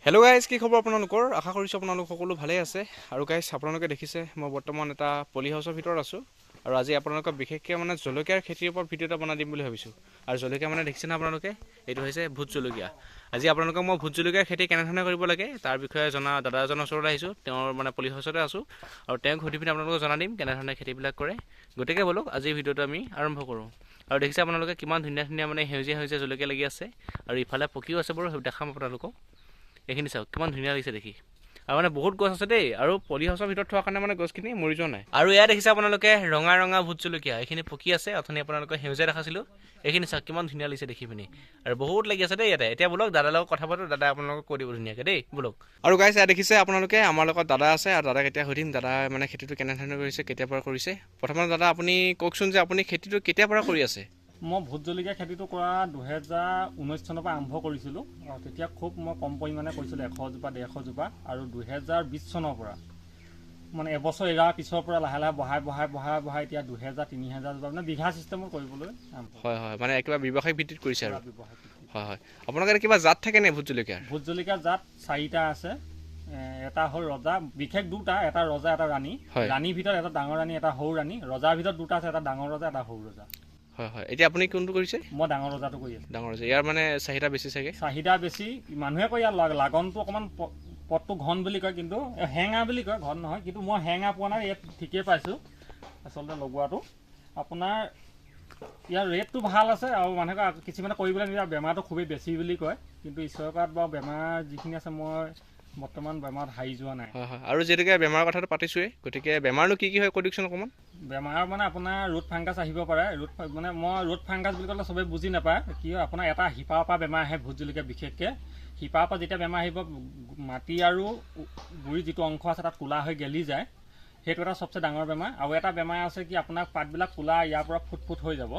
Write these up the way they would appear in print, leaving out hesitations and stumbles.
Hello' guys, কি খবৰ আপোনালোকৰ? আশা কৰিছোঁ আপোনালোক সকলো ভালেই আছে। আৰু গাইজ, আপোনালোকে দেখিছে মই বৰ্তমান এটা পলি হাউচৰ ভিতৰত আছোঁ। আৰু আজি আপোনালোকক বিশেষকৈ জলকীয়াৰ খেতিৰ ওপৰত ভিডিঅ' এটা বনাই দিম বুলি ভাবিছোঁ। আৰু জলকীয়া দেখিছে না আপোনালোকে, এইটো হৈছে ভোট জলকীয়া। আজি আপোনালোকক মই ভোট জলকীয়াৰ খেতি কেনেধৰণে কৰিব লাগে তাৰ বিষয়ে জনা দাদা এজনৰ ওচৰলৈ আহিছোঁ। তেওঁৰ পলি হাউচতে আছোঁ আৰু তেওঁক সুধি পিনি আপোনালোকক জনাই দিম কেনেধৰণে খেতিবিলাক কৰে। গতিকে ব'লক আজিৰ ভিডিঅ'টো আমি আৰম্ভ কৰোঁ। আৰু দেখিছে আপোনালোকে কিমান ধুনীয়া ধুনীয়া সেউজীয়া সেউজীয়া জলকীয়া লাগি আছে। আৰু ইফালে পকিও আছে বাৰু, দেখাম আপোনালোকক। এইখিনি চাওক কিমান ধুনীয়া লাগিছে দেখি। আৰু বহুত গছ আছে দেই, আৰু পলি হাউচৰ ভিতৰত থোৱাৰ কাৰণে গছখিনি মৰি যোৱা নাই। আৰু এয়া দেখিছে আপোনালোকে ৰঙা ৰঙা ভোট জলকীয়া, এইখিনি পকি আছে। অথনি আপোনালোকে সেউজীয়া দেখাছিলোঁ, এইখিনি চাওক কিমান ধুনীয়া লাগিছে দেখি পিনি। আৰু বহুত লাগি আছে দেই ইয়াতে। এতিয়া ব'লক দাদাৰ লগত কথা পাতোঁ, দাদাই আপোনালোকক কৈ দিব ধুনীয়াকৈ দেই, ব'লক। আৰু গাইজ, এয়া দেখিছে আপোনালোকে আমাৰ লগত দাদা আছে। আৰু দাদাক এতিয়া সুধিম দাদা খেতিটো কেনেধৰণে কৰিছে, কেতিয়াৰ পৰা কৰিছে। প্ৰথমতে দাদা আপুনি কওকচোন যে আপুনি খেতিটো কেতিয়াৰ পৰা কৰি আছে? মই ভোট জলকীয়া খেতিটো কৰা 2019 চনৰ পৰা আৰম্ভ কৰিছিলোঁ। তেতিয়া খুব মই কম পৰিমাণে কৰিছিলোঁ, 100 জোপা 150 জোপা। আৰু 2020 চনৰ পৰা এবছৰ এৰাৰ পিছৰ পৰা লাহে লাহে বঢ়াই এতিয়া 2000-3000 জোপা বিঘা চিষ্টেমত কৰিবলৈ হয় হয়, একেবাৰে ব্যৱসায়িক ভিত্তিত কৰিছে আৰু। হয় হয়, আপোনালোকৰ কিবা জাত থাকে নে ভোট জলকীয়াৰ? ভোট জলকীয়াৰ জাত 4টা আছে। এটা হ'ল ৰজা, বিশেষ 2টা, এটা ৰজা এটা ৰাণী। ৰাণীৰ ভিতৰত এটা ডাঙৰ ৰাণী, এটা সৰু ৰাণী। ৰজাৰ ভিতৰত 2টা আছে, এটা ডাঙৰ ৰজা, এটা সৰু ৰজা। হয় হয়, এতিয়া আপুনি কোনটো কৰিছে? মই ডাঙৰ ৰজাটো কৰি আছোঁ। ডাঙৰ ৰজা, ইয়াৰ চাহিদা বেছি চাগে? চাহিদা বেছি, মানুহে কয় ইয়াৰ লাগনটো অকণমান পটটো ঘন বুলি কয়, কিন্তু হেঙা বুলি কয়, ঘন নহয়। কিন্তু মই হেঙা পোৱা নাই, ইয়াত ঠিকেই পাইছোঁ আচলতে লগোৱাটো। আপোনাৰ ইয়াৰ ৰেটটো ভাল আছে। আৰু মানুহে কিছুমানে কৰিবলৈ নিদিয়ে, বেমাৰটো খুবেই বেছি বুলি কয়। কিন্তু ঈশ্বৰৰ কৰাত বাৰু বেমাৰ যিখিনি আছে, মই বৰ্তমান বেমাৰত হাৰি যোৱা নাই। হয় হয়, আৰু যিহেতুকে বেমাৰৰ কথাটো পাতিছোঁৱেই, গতিকে বেমাৰনো কি হয় কৈ দিয়কচোন অকণমান। বেমাৰ আপোনাৰ ৰুট ফাংগাছ আহিব পাৰে। মই ৰুট ফাংগাছ বুলি ক'লে চবেই বুজি নাপায়। কি হয়, আপোনাৰ এটা শিপাৰ পৰা বেমাৰ আহে ভোট জলকীয়া বিশেষকৈ। শিপাৰ পৰা যেতিয়া বেমাৰ আহিব, মাটি আৰু গুৰি যিটো অংশ আছে তাত ক'লা হৈ গেলি যায়। সেইটো এটা চবচে ডাঙৰ বেমাৰ। আৰু এটা বেমাৰ আছে কি, আপোনাৰ পাতবিলাক ক'লা ইয়াৰ পৰা ফুট হৈ যাব,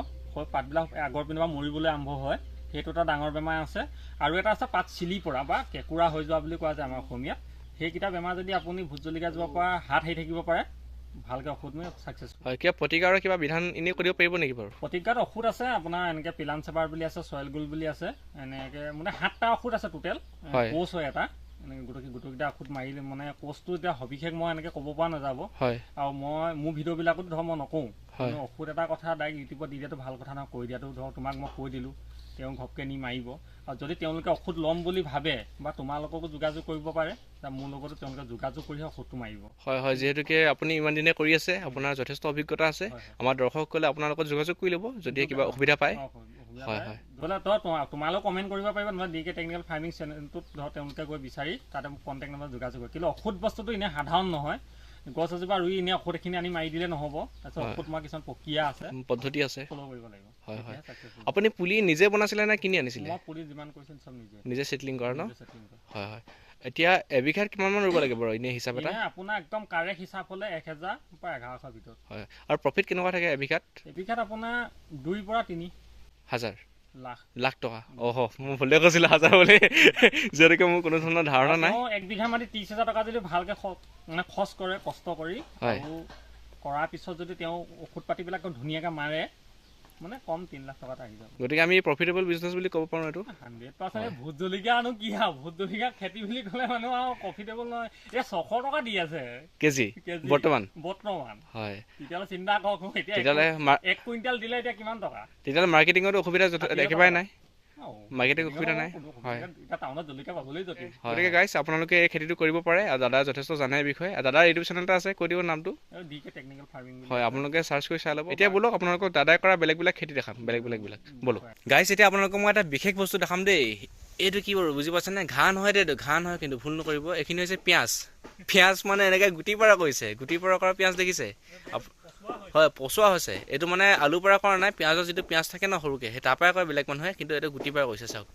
পাতবিলাক আগৰ পিনৰ পৰা মৰিবলৈ আৰম্ভ হয়। সেইটো এটা ডাঙৰ বেমাৰ আছে। আৰু এটা আছে পাত চিলি পৰা বা কেঁকুৰা হৈ যোৱা বুলি কোৱা যায় আমাৰ অসমীয়াত। সেইকেইটা বেমাৰ যদি আপুনি ভোট জলকীয়া জোপাৰ পৰা হাত সাৰি থাকিব পাৰে, ভালকৈ ঔষধ মই ছাকচেছ হয়। কিবা প্ৰতিকাৰৰ কিবা বিধান এনেই কৰিব পাৰিব নেকি বাৰু? প্ৰতিকাৰত ঔষধ আছে আপোনাৰ, এনেকৈ পিলান চেবাৰ বুলি আছে, চয়েল গোল্ড বুলি আছে। এনেকৈ 7টা ঔষধ আছে টোটেল। কোৰ্চ হয় এটা, এনেকৈ গোটেইকেইটা ঔষধ মাৰিলে কোৰ্চটো এতিয়া সবিশেষ মই এনেকৈ ক'ব পৰা নাযাব। আৰু মই মোৰ ভিডিঅ'বিলাকত মই নকওঁ। ঔষধ এটা কথা ডাইৰেক্ট ইউটিউবত দি দিয়াটো ভাল কথা নহয়, কৈ দিয়াটো তোমাক মই কৈ দিলোঁ, তেওঁ ঘপকৈ নি মাৰিব। আৰু যদি তেওঁলোকে ঔষধ ল'ম বুলি ভাবে বা তোমালোককো যোগাযোগ কৰিব পাৰে, মোৰ লগতো তেওঁলোকে যোগাযোগ কৰিহে ঔষধটো মাৰিব। হয় হয়, যিহেতুকে আপুনি ইমান দিনে কৰি আছে, আপোনাৰ যথেষ্ট অভিজ্ঞতা আছে। আমাৰ দৰ্শকসকলে আপোনাৰ লগত যোগাযোগ কৰি ল'ব যদি কিবা অসুবিধা পায়। হয় হয়, তোমালোক কমেণ্ট কৰিব পাৰিবা, নহ'লে DK টেকনিকেল ফাৰ্মিং চেনেলটোত তেওঁলোকে গৈ বিচাৰি তাতে মোক কণ্টেক্ট নম্বৰ যোগাযোগ কৰে। কিন্তু ঔষধ বস্তুটো এনেই সাধাৰণ নহয়। গছ এজোপা ৰুই এনেই ঔষধ এখিনি আনি মাৰি দিলে নহ'ব। তাৰপিছত ঔষধ তোমাৰ কিছুমান প্ৰক্ৰিয়া আছে, পদ্ধতি আছে, ফ'ল' কৰিব লাগিব। হয় হয়, আপুনি পুলি নিজে বনাইছিলে নে কিনি আনিছিলে? মই পুলি যিমান কৰিছোঁ চব নিজে ছেটলিং কৰা ন? হয় হয়, এতিয়া এবিঘাত কিমানমান ৰুব লাগে বাৰু এনেই হিচাপ এটা? আপোনাৰ একদম কাৰেক্ট হিচাপ হ'লে 1000 পৰা 1100 ভিতৰত। হয়, আৰু প্ৰফিট কেনেকুৱা থাকে এবিঘাত? এবিঘাত আপোনাৰ 2 পৰা 3 হাজাৰ লাখ টকা। মই ভুলে কৈছিলোঁ 1000 বুলি, যিহেতুকে মোৰ কোনো ধৰণৰ ধাৰণা নাই। 1 বিঘা মাটি 30,000 টকা যদি ভালকৈ খৰচ কৰে, কষ্ট কৰি, আৰু কৰাৰ পিছত যদি তেওঁ ঔষধ পাতিবিলাক ধুনীয়াকৈ মাৰে, কম 3 লাখ টকাত আহি যাব। গতিকে আমি প্ৰফিটেবল বিজনেছ বুলি ক'ব পাৰোঁ এইটো। 100%। ভোট জলকীয়া আনো কি আৰু, ভোট জলকীয়া খেতি বুলি ক'লে মানুহ আৰু প্ৰফিটেবল নহয়। এই 600 টকা দি আছে কেজি বৰ্তমান। হয়, তেতিয়াহ'লে চিন্তা কৰক, এতিয়া 1 কুইণ্টেল দিলে এতিয়া কিমান টকা? তেতিয়াহ'লে মাৰ্কেটিঙত অসুবিধা একেবাৰে নাই, মাৰ্কেটিং অসুবিধা নাই। হয়, গতিকে গাইজ আপোনালোকে এই খেতিটো কৰিব পাৰে। আৰু দাদা যথেষ্ট জানে এই বিষয়ে। দাদাৰ ইউটিউব চেনেল এটা আছে, কৈ দিব নামটো। DK technical farming. হয়, আপোনালোকে চাৰ্চ কৰি চাই ল'ব। এতিয়া ব'লক আপোনালোকক দাদাই কৰা বেলেগ খেতি দেখাম, বেলেগ ব'লক গাইজ। এতিয়া আপোনালোকক মই এটা বিশেষ বস্তু দেখাম দেই। এইটো কি বাৰু বুজি পাইছেনে? ঘাঁহ নহয় দেই, ঘাঁহ নহয়, কিন্তু ভুল নকৰিব। এইখিনি হৈছে পিঁয়াজ। এনেকৈ গুটি পৰা কৰিছে, গুটি পৰা কৰা পিঁয়াজ দেখিছে? হয়, পচোৱা হৈছে। এইটো আলুৰ পৰা কৰা নাই, পিঁয়াজৰ যিটো পিঁয়াজ থাকে ন সৰুকৈ, সেই তাৰ পৰাই কৰে বেলেগ মানুহে, কিন্তু এইটো গুটিৰ পৰা কৰিছে। চাওক,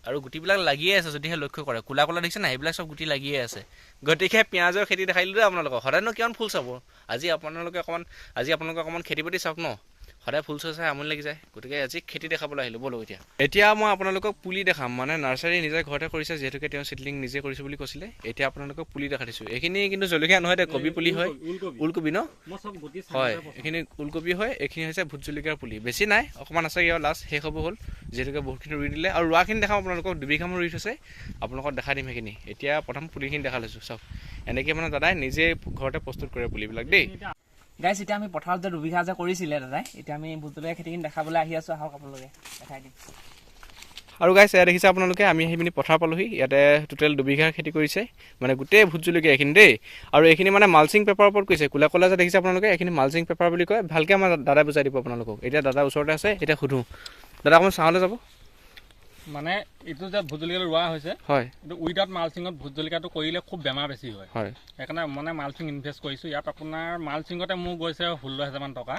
আৰু গুটিবিলাক লাগিয়ে আছে, যদিহে লক্ষ্য কৰে, ক'লা দেখিছে না, সেইবিলাক চব গুটি লাগিয়ে আছে। গতিকে পিঁয়াজৰ খেতি দেখাই দিলোঁ আপোনালোকক। সদায়নো কিমান ফুল চাব? আজি আপোনালোকে অকণমান খেতি বাতি চাওক ন। সদায় ফুল চাই আমনি লাগি যায়, গতিকে আজি খেতি দেখাবলৈ আহিলোঁ ব'লক। এতিয়া মই আপোনালোকক পুলি দেখাম, মানে নাৰ্চাৰী নিজে ঘৰতে কৰিছে, যিহেতুকে তেওঁ চিডলিং নিজে কৰিছে বুলি কৈছিলে। এতিয়া আপোনালোকক পুলি দেখা দিছোঁ। এইখিনি কিন্তু জলকীয়া নহয়, এতিয়া কবি পুলি হয়, ওলকবি ন? হয়, এইখিনি ওলকবি হয়, এইখিনি হৈছে ভোট জলকীয়াৰ পুলি। বেছি নাই, অকণমান আছে, ইয়াৰ লাষ্ট শেষ হ'ব হ'ল, যিহেতুকে বহুতখিনি ৰুই দিলে। আৰু ৰোৱাখিনি দেখাম আপোনালোকক, 2 বিঘামান ৰুই থৈছে, আপোনালোকক দেখাই দিম সেইখিনি। এতিয়া প্ৰথম পুলিখিনি দেখা লৈছোঁ, চাওক এনেকৈ মানে দাদাই নিজে ঘৰতে প্ৰস্তুত কৰে পুলিবিলাক দেই। গাইছ, এতিয়া আমি পথাৰত যে 2 বিঘা যে কৰিছিলে দাদাই, এতিয়া আমি ভোট জলকীয়া খেতিখিনি দেখাবলৈ আহি আছোঁ। আহক আপোনালোকে দেখাই দিম। আৰু গাইছ, এয়া দেখিছে আপোনালোকে, আমি আহি পিনি পথাৰ পালোহি। ইয়াতে টোটেল 2 বিঘাৰ খেতি কৰিছে, মানে গোটেই ভোট জলকীয়া এইখিনি দেই। আৰু এইখিনি মানে মালচিং পেপাৰৰ ওপৰত কৰিছে, ক'লা ক'লা যে দেখিছে আপোনালোকে, এইখিনি মালচিং পেপাৰ বুলি কয়। ভালকৈ আমাৰ দাদাই বুজাই দিব আপোনালোকক। এতিয়া দাদা ওচৰতে আছে, এতিয়া সুধোঁ। দাদা অকণমান চাহলৈ যাব। মানে এইটো যে ভোট জলকীয়াটো ৰোৱা হৈছে, হয়, এইটো উইদাউট মালচিঙত ভোট জলকীয়াটো কৰিলে খুব বেমাৰ বেছি হয়। হয়, সেইকাৰণে মানে মালচিং ইনভেষ্ট কৰিছোঁ। ইয়াত আপোনাৰ মালচিঙতে মোৰ গৈছে 16,000 টকা।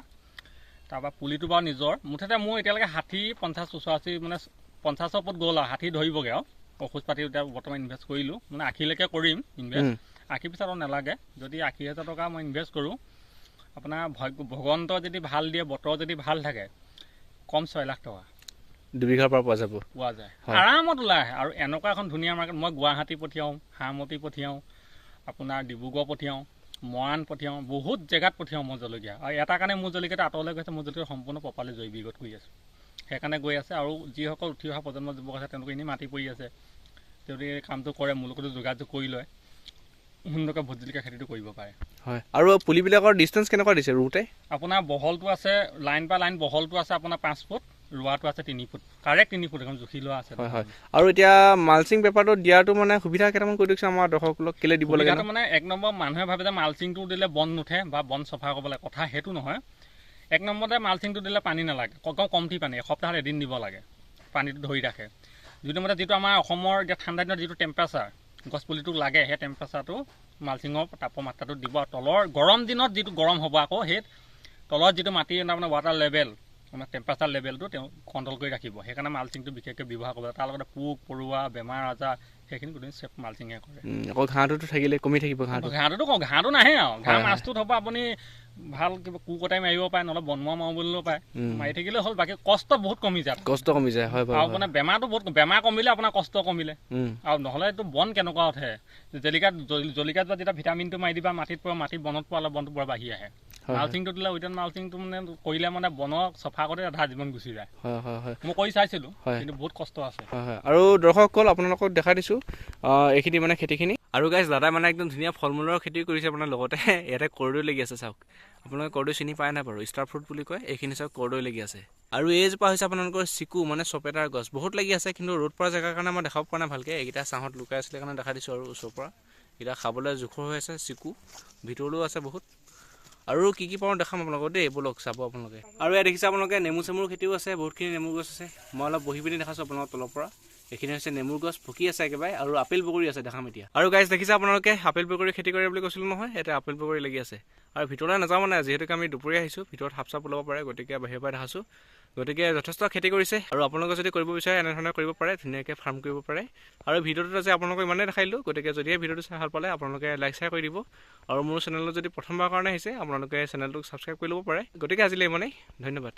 তাৰপৰা পুলিটো বাৰু নিজৰ, মুঠতে মোৰ এতিয়ালৈকে 60, 50, 88 মানে 50ৰ ওপৰত গ'ল আৰু 60 ধৰিবগৈ আৰু। ঔষধ পাতি এতিয়া বৰ্তমান ইনভেষ্ট কৰিলোঁ, মানে 80লৈকে কৰিম ইনভেষ্ট। 80 পিছত আৰু নালাগে। যদি 80,000 টকা মই ইনভেষ্ট কৰোঁ, আপোনাৰ ভগৱন্ত যদি ভাল দিয়ে, বতৰ যদি ভাল থাকে, কম 6 লাখ টকা 2 বিঘাৰ পৰা পোৱা যায়। আৰামত ওলাই আহে। আৰু এনেকুৱা এখন ধুনীয়া মাৰ্কেট, মই গুৱাহাটী পঠিয়াওঁ, হাৰমতি পঠিয়াওঁ, আপোনাৰ ডিব্ৰুগড় পঠিয়াওঁ, মৰাণ পঠিয়াওঁ, বহুত জেগাত পঠিয়াওঁ মই জলকীয়া। আৰু এটা কাৰণে মোৰ জলকীয়াটো আঁতৰলৈ গৈছে, মোৰ জলকীয়া সম্পূৰ্ণ প্ৰপাৰলি জৈৱিকত কৰি আছোঁ, সেইকাৰণে গৈ আছে। আৰু যিসকল উঠি অহা প্ৰজন্মৰ যুৱক আছে, তেওঁলোকে এনেই মাটি পৰি আছে, তেওঁলোকে এই কামটো কৰে, মোৰ লগতো যোগাযোগ কৰি লয়, সুন্দৰকৈ ভোট জলকীয়া খেতিটো কৰিব পাৰে। হয়। আৰু পুলিবিলাকৰ ডিষ্টেঞ্চ কেনেকুৱা দিছে ৰুওঁতে? আপোনাৰ বহলটো আছে, লাইন বা লাইন বহলটো আছে আপোনাৰ 5 ফুট, ৰোৱাটো আছে 3 ফুট, কাৰেক্ট 3 ফুট, এখন জুখি লোৱা আছে। হয়, হয়। আৰু এতিয়া মালচিং পেপাৰটো দিয়াটো মানে সুবিধা কেইটামান কৈ দিয়কচোন আমাৰ দৰ্শকসকলক, কেলৈ দিব লাগে? মানে 1 নম্বৰ, মানুহে ভাবে যে মালচিংটো দিলে বন নুঠে বা বন চফা কৰিব লাগে, কথা সেইটো নহয়। 1 নম্বৰতে মালচিংটো দিলে পানী নালাগে, কমটি পানী, এসপ্তাহত এদিন দিব লাগে, পানীটো ধৰি ৰাখে। 2 নম্বৰতে যিটো আমাৰ অসমৰ এতিয়া ঠাণ্ডা দিনত যিটো টেম্পাৰেচাৰ গছপুলিটোক লাগে, সেই টেম্পাৰেচাৰটো মালচিঙৰ তাপমাত্ৰাটো দিব। তলৰ গৰম দিনত যিটো গৰম হ'ব, আকৌ সেই তলত যিটো মাটিৰ আপোনাৰ ৱাটাৰ লেভেল, মানে টেম্পাৰেচাৰ লেভেলটো তেওঁ কণ্ট্ৰল কৰি ৰাখিব। সেইকাৰণে মালচিংটো বিশেষকৈ ব্যৱহাৰ কৰিব লাগে। তাৰ লগতে পোক পৰুৱা, বেমাৰ আজাৰ, সেইখিনি গোটেই চেফ মালচিঙে কৰে। আকৌ ঘাঁহটোতো থাকিলে কমি থাকিব, ঘাঁহটো নাহে আৰু ঘাঁহ মাছটোত হ'ব, আপুনি ভাল কিবা কুকটাই মাৰিব পাৰে, নহ'লে বনমৰা মাৰো বুলিলেও পাৰে, মাৰি থাকিলে হ'ল। বাকী কষ্ট বহুত কমি যায়, হয়। আৰু মানে বেমাৰটো বহুত, বেমাৰ কমিলে আপোনাৰ কষ্ট কমিলে। আৰু নহ'লে এইটো বন কেনেকুৱা উঠে, জলকীয়াত যেতিয়া ভিটামিনটো মাৰি দিবা, মাটিত পৰা, মাটি বনত পোৱালে বনটো পুৰা বাঢ়ি আহে। মালচিংটো দিলে, উইদাউট মালচিংটো মানে কৰিলে মানে বনক চফা কৰি আধা জীৱন গুচি যায়। মই কৰি চাইছিলোঁ, কিন্তু বহুত কষ্ট আছে। আৰু দৰ্শকসকল, আপোনালোকক দেখাই দিছোঁ এইখিনি মানে খেতিখিনি। আৰু গাইছ, দাদাই মানে একদম ধুনীয়া ফল মূলৰ খেতি কৰিছে আপোনাৰ লগতে। ইয়াতে কৰ্দৈ লাগি আছে, চাওক আপোনালোকে কৰ্দৈ চিনি পায় নাই বাৰু? ষ্টাৰ ফ্ৰুট বুলি কয়, এইখিনি চাওক কৰ্দৈ লাগি আছে। আৰু এইজোপা হৈছে আপোনালোকৰ চিকু, মানে চপেটাৰ গছ, বহুত লাগি আছে, কিন্তু ৰ'দ পৰা জেগাৰ কাৰণে মই দেখাব পৰা নাই ভালকৈ। এইকেইটা ছাঁহত লুকাই আছিলে কাৰণে দেখাই দিছোঁ। আৰু ওচৰৰ পৰা এইকেইটা খাবলৈ জোখৰ হৈ আছে, চিকু ভিতৰলৈও আছে বহুত। আৰু কি কি পাওঁ দেখাম আপোনালোকক দেই, ব'লক চাব আপোনালোকে। আৰু ইয়াত দেখিছে আপোনালোকে নেমু চেমুৰ খেতিও আছে, বহুতখিনি নেমু গছ আছে। মই অলপ বহি পিনি দেখাইছোঁ আপোনালোকৰ তলৰ পৰা। এইখিনি হৈছে নেমুৰ গছ, পকি আছে একেবাৰে, আৰু আপেল বগৰী আছে, দেখাম এতিয়া। আৰু গাইছ, দেখিছে আপোনালোকে আপেল বগৰী খেতি কৰে বুলি কৈছিলোঁ নহয়, ইয়াতে আপেল বগৰী লাগি আছে। আৰু ভিতৰলৈ নাযাওঁ মানে, যিহেতুকে আমি দুপৰীয়া আহিছোঁ, ভিতৰত সাপ চাপ ওলাব পাৰে, গতিকে বাহিৰৰ পৰা দেখাইছোঁ। গতিকে যথেষ্ট খেতি কৰিছে, আৰু আপোনালোকে যদি কৰিব বিচাৰে এনেধৰণে কৰিব পাৰে, ধুনীয়াকৈ ফাৰ্ম কৰিব পাৰে। আৰু ভিডিঅ'টোত যে আপোনালোকক ইমানেই দেখাইলোঁ, গতিকে যদিহে ভিডিঅ'টো চাই ভাল পালে আপোনালোকে লাইক শ্বেয়াৰ কৰি দিব। আৰু মোৰ চেনেলত যদি প্ৰথমবাৰৰ কাৰণে আহিছে, আপোনালোকে চেনেলটোক ছাবস্ক্ৰাইব কৰি ল'ব পাৰে। গতিকে আজিলৈ ইমানেই, ধন্যবাদ।